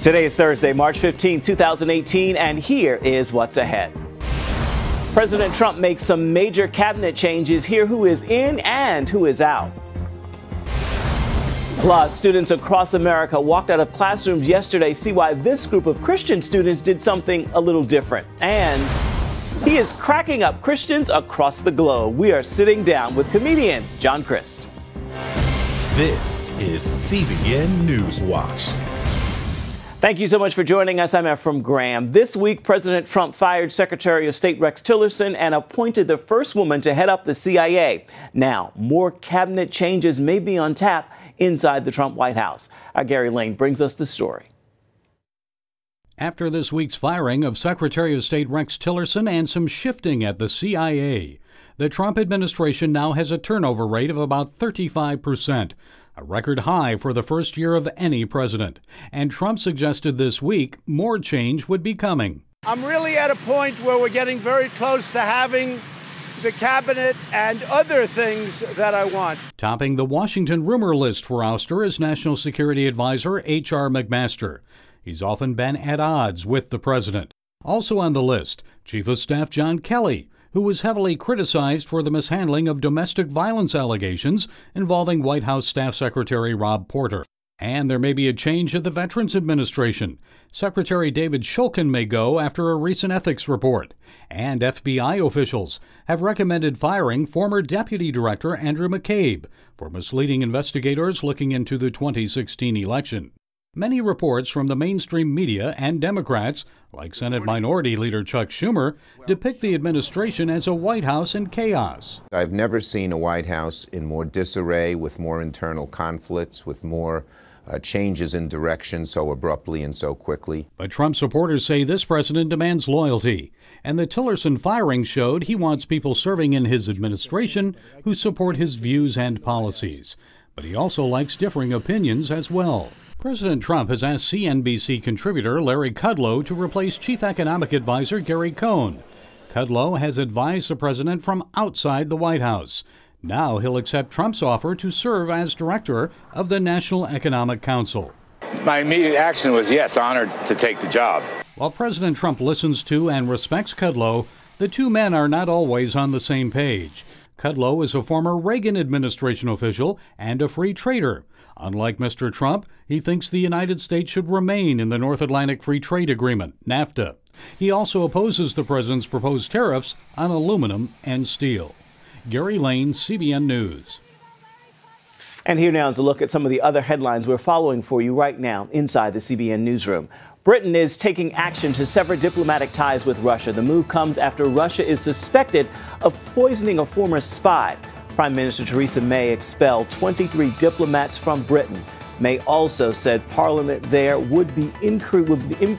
Today is Thursday, March 15, 2018, and here is what's ahead. President Trump makes some major cabinet changes. Hear who is in and who is out. Plus, students across America walked out of classrooms yesterday. See why this group of Christian students did something a little different. And he is cracking up Christians across the globe. We are sitting down with comedian John Crist. This is CBN NewsWatch. Thank you so much for joining us. I'm Ephraim Graham. This week, President Trump fired Secretary of State Rex Tillerson and appointed the first woman to head up the CIA. Now, more cabinet changes may be on tap inside the Trump White House. Our Gary Lane brings us the story. After this week's firing of Secretary of State Rex Tillerson and some shifting at the CIA, the Trump administration now has a turnover rate of about 35%. A record high for the first year of any president. And Trump suggested this week more change would be coming. I'm really at a point where we're getting very close to having the cabinet and other things that I want. Topping the Washington rumor list for ouster is National Security Advisor H.R. McMaster. He's often been at odds with the president. Also on the list, Chief of Staff John Kelly, who was heavily criticized for the mishandling of domestic violence allegations involving White House Staff Secretary Rob Porter. And there may be a change at the Veterans Administration. Secretary David Shulkin may go after a recent ethics report. And FBI officials have recommended firing former Deputy Director Andrew McCabe for misleading investigators looking into the 2016 election. Many reports from the mainstream media and Democrats, like Senate Minority Leader Chuck Schumer, depict the administration as a White House in chaos. I've never seen a White House in more disarray, with more internal conflicts, with more changes in direction so abruptly and so quickly. But Trump supporters say this president demands loyalty, and the Tillerson firing showed he wants people serving in his administration who support his views and policies. But he also likes differing opinions as well. President Trump has asked CNBC contributor Larry Kudlow to replace Chief Economic Advisor Gary Cohn. Kudlow has advised the president from outside the White House. Now he'll accept Trump's offer to serve as director of the National Economic Council. My immediate action was, yes, honored to take the job. While President Trump listens to and respects Kudlow, the two men are not always on the same page. Kudlow is a former Reagan administration official and a free trader. Unlike Mr. Trump, he thinks the United States should remain in the North Atlantic Free Trade Agreement, NAFTA. He also opposes the president's proposed tariffs on aluminum and steel. Gary Lane, CBN News. And here now is a look at some of the other headlines we're following for you right now inside the CBN newsroom. Britain is taking action to sever diplomatic ties with Russia. The move comes after Russia is suspected of poisoning a former spy. Prime Minister Theresa May expelled 23 diplomats from Britain. May also said Parliament there would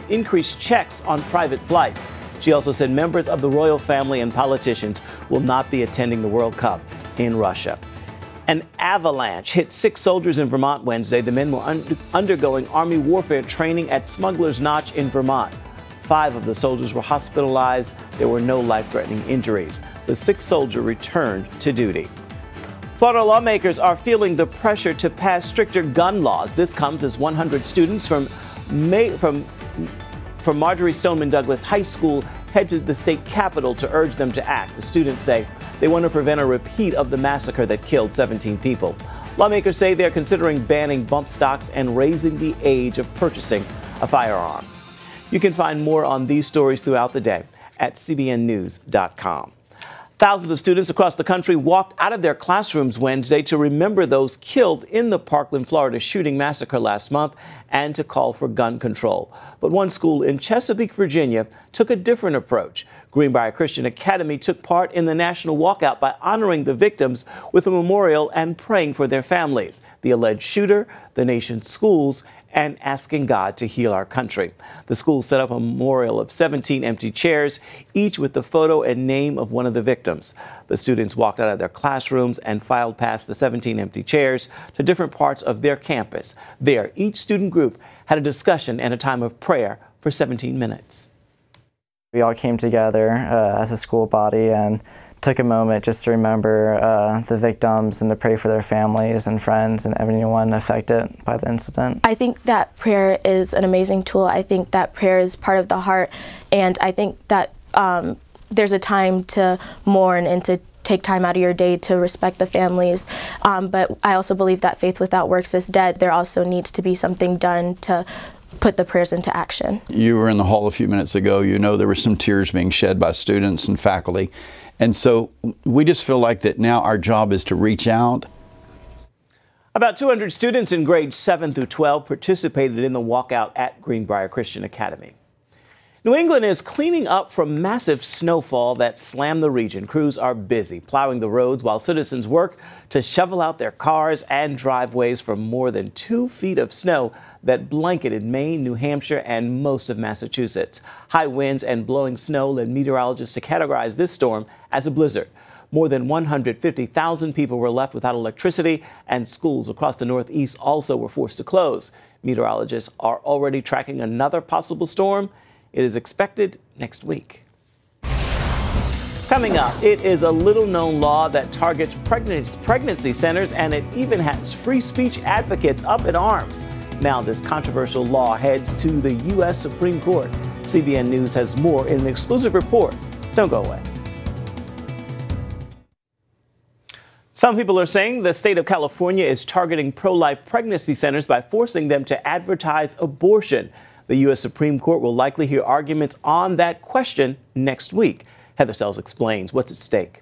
increase checks on private flights. She also said members of the royal family and politicians will not be attending the World Cup in Russia. An avalanche hit 6 soldiers in Vermont Wednesday. The men were undergoing Army warfare training at Smuggler's Notch in Vermont. 5 of the soldiers were hospitalized. There were no life-threatening injuries. The 6th soldier returned to duty. Florida lawmakers are feeling the pressure to pass stricter gun laws. This comes as 100 students from Marjorie Stoneman Douglas High School head to the state capitol to urge them to act. The students say they want to prevent a repeat of the massacre that killed 17 people. Lawmakers say they're considering banning bump stocks and raising the age of purchasing a firearm. You can find more on these stories throughout the day at cbnnews.com. Thousands of students across the country walked out of their classrooms Wednesday to remember those killed in the Parkland, Florida shooting massacre last month and to call for gun control. But one school in Chesapeake, Virginia, took a different approach. Greenbrier Christian Academy took part in the national walkout by honoring the victims with a memorial and praying for their families, the alleged shooter, the nation's schools, and asking God to heal our country. The school set up a memorial of 17 empty chairs, each with the photo and name of one of the victims. The students walked out of their classrooms and filed past the 17 empty chairs to different parts of their campus. There, each student group had a discussion and a time of prayer for 17 minutes. We all came together as a school body and took a moment just to remember the victims and to pray for their families and friends and everyone affected by the incident. I think that prayer is an amazing tool. I think that prayer is part of the heart, and I think that there's a time to mourn and to take time out of your day to respect the families. But I also believe that faith without works is dead. There also needs to be something done to put the prayers into action. You were in the hall a few minutes ago. You know there were some tears being shed by students and faculty. And so we just feel like that now our job is to reach out. About 200 students in grades 7 through 12 participated in the walkout at Greenbrier Christian Academy. New England is cleaning up from massive snowfall that slammed the region. Crews are busy plowing the roads while citizens work to shovel out their cars and driveways from more than 2 feet of snow that blanketed Maine, New Hampshire, and most of Massachusetts. High winds and blowing snow led meteorologists to categorize this storm as a blizzard. More than 150,000 people were left without electricity, and schools across the Northeast also were forced to close. Meteorologists are already tracking another possible storm. It is expected next week. Coming up, it is a little-known law that targets pregnancy centers, and it even has free speech advocates up in arms. Now this controversial law heads to the U.S. Supreme Court. CBN News has more in an exclusive report. Don't go away. Some people are saying the state of California is targeting pro-life pregnancy centers by forcing them to advertise abortion. The U.S. Supreme Court will likely hear arguments on that question next week. Heather Sells explains what's at stake.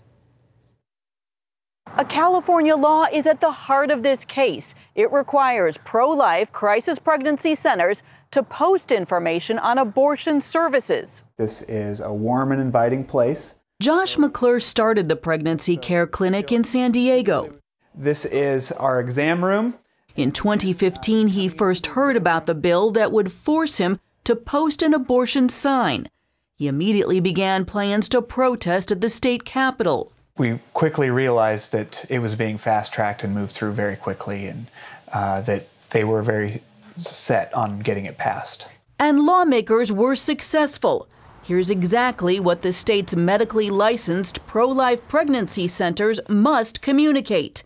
A California law is at the heart of this case. It requires pro-life crisis pregnancy centers to post information on abortion services. This is a warm and inviting place. Josh McClure started the pregnancy care clinic in San Diego. This is our exam room. In 2015, he first heard about the bill that would force him to post an abortion sign. He immediately began plans to protest at the state capitol. We quickly realized that it was being fast-tracked and moved through very quickly, and that they were very set on getting it passed. And lawmakers were successful. Here's exactly what the state's medically licensed pro-life pregnancy centers must communicate.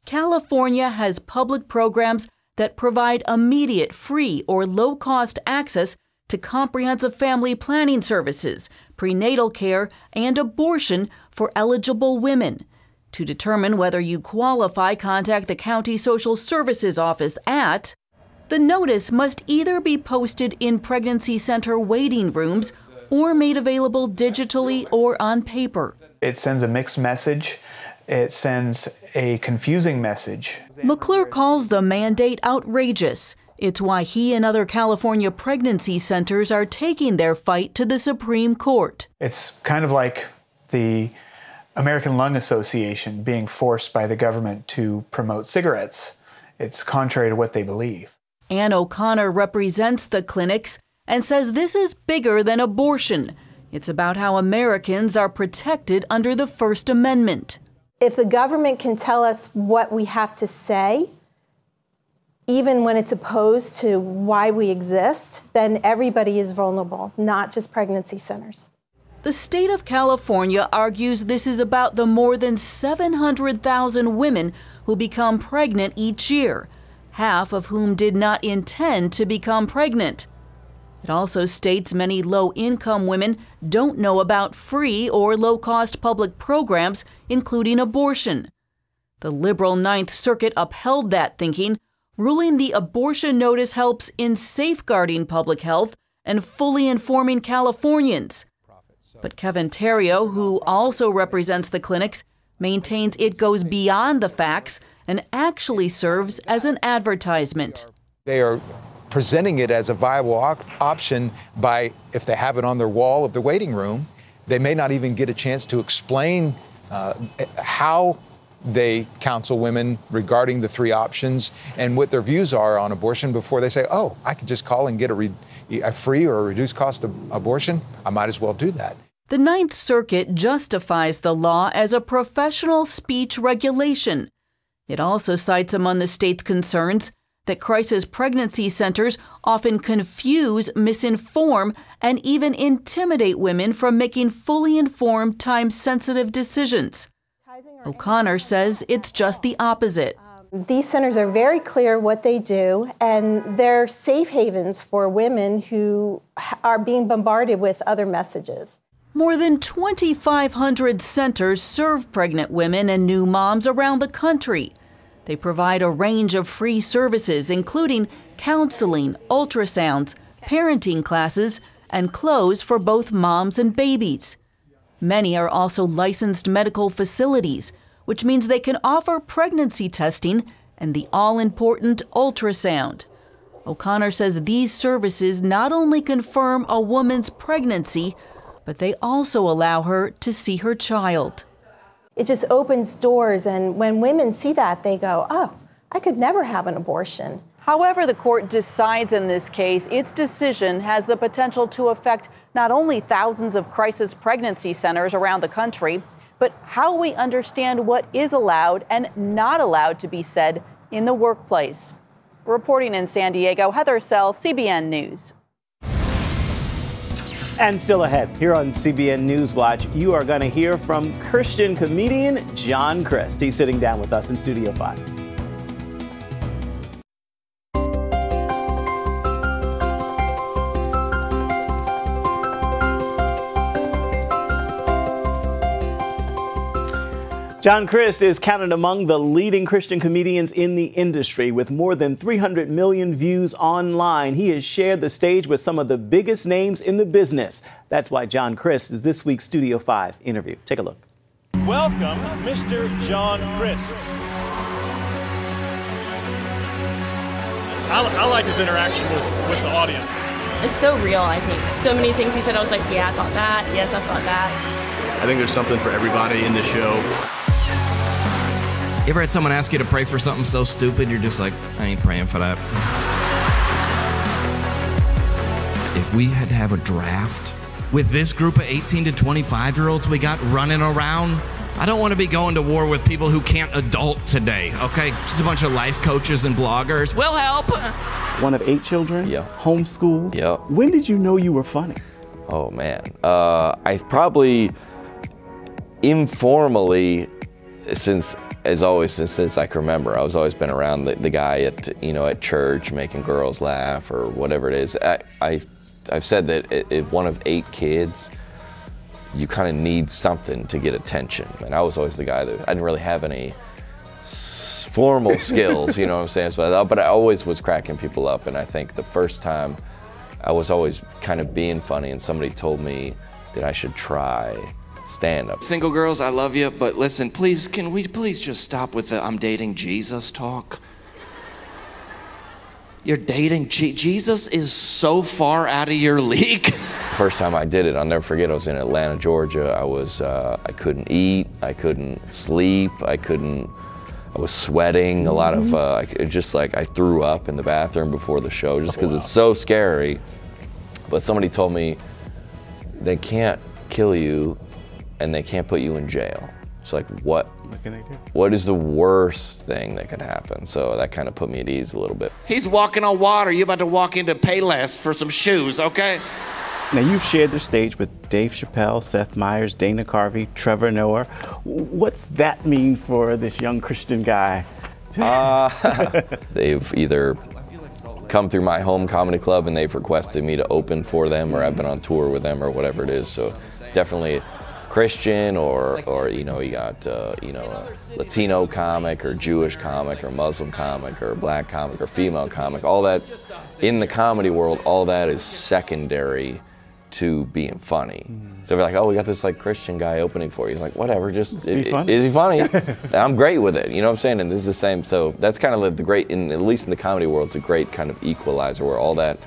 California has public programs that provide immediate, free, or low-cost access to comprehensive family planning services, prenatal care, and abortion for eligible women. To determine whether you qualify, contact the county social services office at. The notice must either be posted in pregnancy center waiting rooms or made available digitally or on paper. It sends a mixed message. It sends a confusing message. McClure calls the mandate outrageous. It's why he and other California pregnancy centers are taking their fight to the Supreme Court. It's kind of like the American Lung Association being forced by the government to promote cigarettes. It's contrary to what they believe. Ann O'Connor represents the clinics and says this is bigger than abortion. It's about how Americans are protected under the First Amendment. If the government can tell us what we have to say, even when it's opposed to why we exist, then everybody is vulnerable, not just pregnancy centers. The state of California argues this is about the more than 700,000 women who become pregnant each year, half of whom did not intend to become pregnant. It also states many low-income women don't know about free or low-cost public programs, including abortion. The liberal Ninth Circuit upheld that thinking, ruling the abortion notice helps in safeguarding public health and fully informing Californians. But Kevin Terrio, who also represents the clinics, maintains it goes beyond the facts and actually serves as an advertisement. They are presenting it as a viable option by, if they have it on their wall of the waiting room, they may not even get a chance to explain how they counsel women regarding the 3 options and what their views are on abortion before they say, oh, I can just call and get a free or a reduced cost of abortion. I might as well do that. The Ninth Circuit justifies the law as a professional speech regulation. It also cites among the state's concerns that crisis pregnancy centers often confuse, misinform, and even intimidate women from making fully informed, time-sensitive decisions. O'Connor says it's just the opposite. These centers are very clear what they do, and they're safe havens for women who are being bombarded with other messages. More than 2,500 centers serve pregnant women and new moms around the country. They provide a range of free services, including counseling, ultrasounds, parenting classes, and clothes for both moms and babies. Many are also licensed medical facilities, which means they can offer pregnancy testing and the all-important ultrasound. O'Connor says these services not only confirm a woman's pregnancy, but they also allow her to see her child. It just opens doors, and when women see that, they go, oh, I could never have an abortion. However the court decides in this case, its decision has the potential to affect not only thousands of crisis pregnancy centers around the country, but how we understand what is allowed and not allowed to be said in the workplace. Reporting in San Diego, Heather Sell, CBN News. And still ahead, here on CBN NewsWatch, you are going to hear from Christian comedian John Crist. He's sitting down with us in Studio 5. John Crist is counted among the leading Christian comedians in the industry. With more than 300 million views online, he has shared the stage with some of the biggest names in the business. That's why John Crist is this week's Studio 5 interview. Take a look. Welcome, Mr. John Crist. I like his interaction with the audience. It's so real, I think. So many things he said, I was like, yeah, I thought that. Yes, I thought that. I think there's something for everybody in this show. You ever had someone ask you to pray for something so stupid, you're just like, I ain't praying for that. If we had to have a draft with this group of 18 to 25-year-olds we got running around, I don't want to be going to war with people who can't adult today, okay? Just a bunch of life coaches and bloggers. We'll help. One of 8 children, yeah. Homeschooled. Yeah. When did you know you were funny? Oh, man. I probably informally, since I can remember, I was always been around the guy at church making girls laugh or whatever it is. I've said that if one of 8 kids, you kind of need something to get attention. And I was always the guy that I didn't really have any formal skills, you know what I'm saying? So but I always was cracking people up. And I think the first time I was always kind of being funny, and somebody told me that I should try stand-up. Single girls, I love you, but listen, please, can we please just stop with the I'm dating Jesus talk? You're dating Jesus is so far out of your league. First time I did it, I'll never forget, I was in Atlanta, Georgia. I couldn't eat, I couldn't sleep, I was sweating, a lot of, I threw up in the bathroom before the show just because it's so scary. But somebody told me they can't kill you and they can't put you in jail. It's like, what can they do? What is the worst thing that could happen? So that kind of put me at ease a little bit. He's walking on water. You're about to walk into Payless for some shoes, okay? Now, you've shared the stage with Dave Chappelle, Seth Meyers, Dana Carvey, Trevor Noah. What's that mean for this young Christian guy? They've either come through my home comedy club and they've requested me to open for them, or I've been on tour with them, or whatever it is. So definitely Christian, or you got a Latino comic, or Jewish comic, or Muslim comic, or black comic, or female comic. All that in the comedy world, all that is secondary to being funny. So they're like, oh, we got this Christian guy opening for you. He's like, whatever, just is he funny? I'm great with it, you know what I'm saying? And this is the same. So that's kind of the great, at least in the comedy world, it's a great kind of equalizer where all that,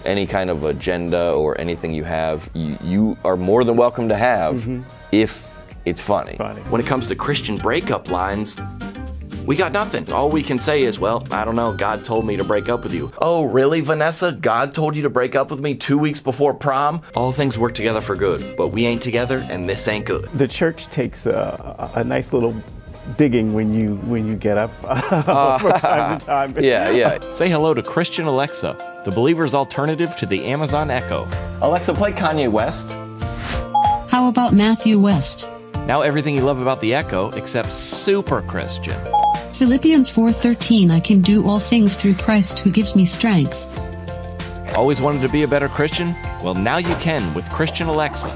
any kind of agenda or anything you have, you are more than welcome to have if it's funny. When it comes to Christian breakup lines, we got nothing. All we can say is, well, I don't know, God told me to break up with you. Oh, really, Vanessa? God told you to break up with me 2 weeks before prom? All things work together for good, but we ain't together and this ain't good. The church takes a nice little digging when you get up from time to time. Yeah. Say hello to Christian Alexa, the believer's alternative to the Amazon Echo. Alexa, play Kanye West. How about Matthew West? Now everything you love about the Echo, except super Christian. Philippians 4:13, I can do all things through Christ who gives me strength. Always wanted to be a better Christian? Well, now you can with Christian Alexa.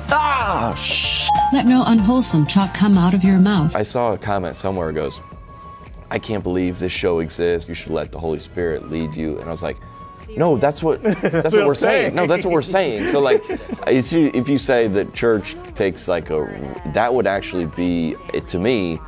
Let no unwholesome talk come out of your mouth. I saw a comment somewhere that goes, I can't believe this show exists. You should let the Holy Spirit lead you. And I was like, no, that's what we're saying. No, that's what we're saying. So like, if you say that church takes like that would actually be, to me,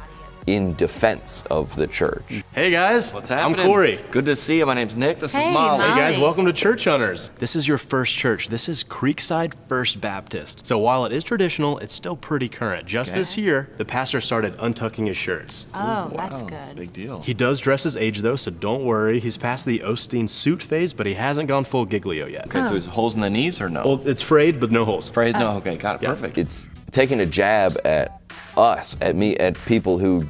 in defense of the church. Hey guys, what's happening? I'm Corey. Good to see you. My name's Nick. This is Molly. Hey guys, welcome to Church Hunters. This is your first church. This is Creekside First Baptist. So while it is traditional, it's still pretty current. Just this year, the pastor started untucking his shirts. Oh, that's good. Big deal. He does dress his age though, so don't worry. He's past the Osteen suit phase, but he hasn't gone full Giglio yet. Okay, so there's holes in the knees or no? Well, it's frayed, but no holes. Frayed, no, okay, got it, perfect. It's taking a jab at us, at me, at people who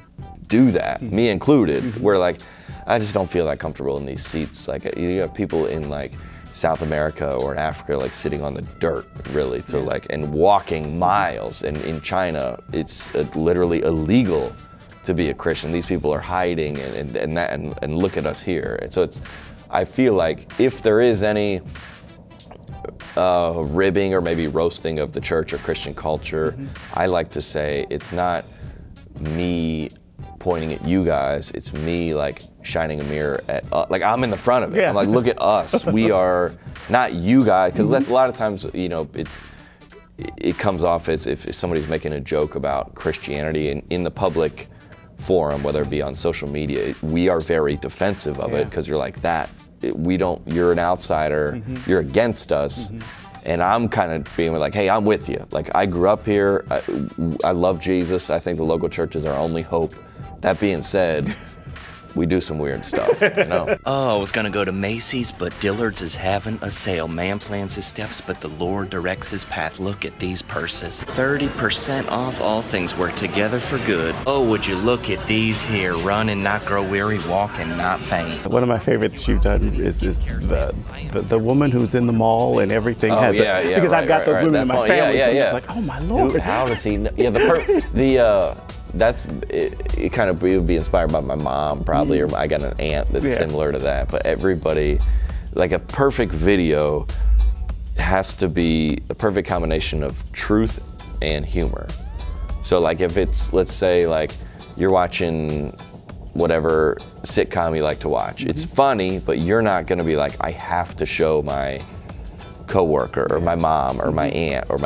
do that, me included, where like, I just don't feel that comfortable in these seats. Like you have people in like South America or in Africa like sitting on the dirt really to like, and walking miles. And in China, it's literally illegal to be a Christian. These people are hiding and look at us here. And so it's, I feel like if there is any ribbing or maybe roasting of the church or Christian culture, I like to say it's not me pointing at you guys, it's me like shining a mirror at like I'm in the front of it. I'm like, look at us. We are not you guys, because that's a lot of times, you know, it comes off as if somebody's making a joke about Christianity in the public forum, whether it be on social media. We are very defensive of it because you're like that. You're an outsider. You're against us. And I'm kind of being like, hey, I'm with you. Like, I grew up here. I love Jesus. I think the local church is our only hope. That being said, we do some weird stuff, you know? Oh, I was gonna go to Macy's, but Dillard's is having a sale. Man plans his steps, but the Lord directs his path. Look at these purses. 30% off. All things work together for good. Oh, would you look at these here. Run and not grow weary, walk and not faint. One of my favorite that you've done is the woman who's in the mall and everything has it. Because I've got those women in my family, so I'm just like, oh my Lord. Dude, how does he know? Yeah, it kind of would be inspired by my mom probably, or I got an aunt that's similar to that. But everybody, like a perfect video has to be a perfect combination of truth and humor. So like if it's, let's say like you're watching whatever sitcom you like to watch, it's funny, but you're not gonna be like, I have to show my coworker or my mom or my aunt or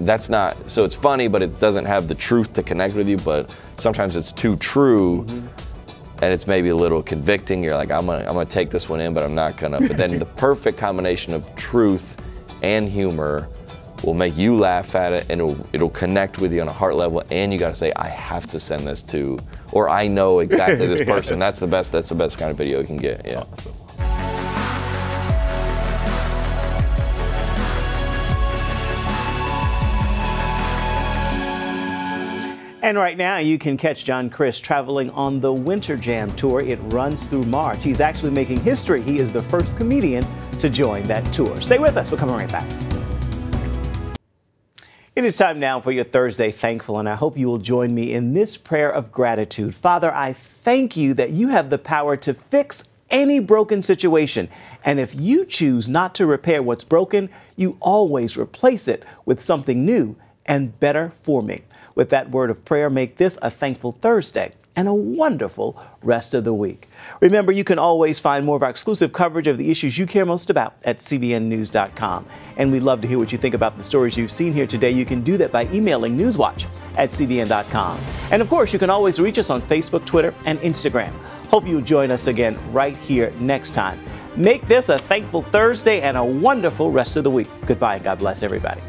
that's not, so it's funny, but it doesn't have the truth to connect with you. But sometimes it's too true and it's maybe a little convicting. You're like, I'm gonna take this one in, but I'm not gonna. But then the perfect combination of truth and humor will make you laugh at it, and it'll connect with you on a heart level, and you gotta say, I have to send this to, or I know exactly this person. That's the best kind of video you can get. Yeah. Awesome. And right now, you can catch John Crist traveling on the Winter Jam Tour. It runs through March. He's actually making history. He is the first comedian to join that tour. Stay with us. We're coming right back. It is time now for your Thursday Thankful, and I hope you will join me in this prayer of gratitude. Father, I thank you that you have the power to fix any broken situation. And if you choose not to repair what's broken, you always replace it with something new and better for me. With that word of prayer, make this a thankful Thursday and a wonderful rest of the week. Remember, you can always find more of our exclusive coverage of the issues you care most about at cbnnews.com. And we'd love to hear what you think about the stories you've seen here today. You can do that by emailing newswatch@cbn.com. And of course, you can always reach us on Facebook, Twitter, and Instagram. Hope you'll join us again right here next time. Make this a thankful Thursday and a wonderful rest of the week. Goodbye and God bless everybody.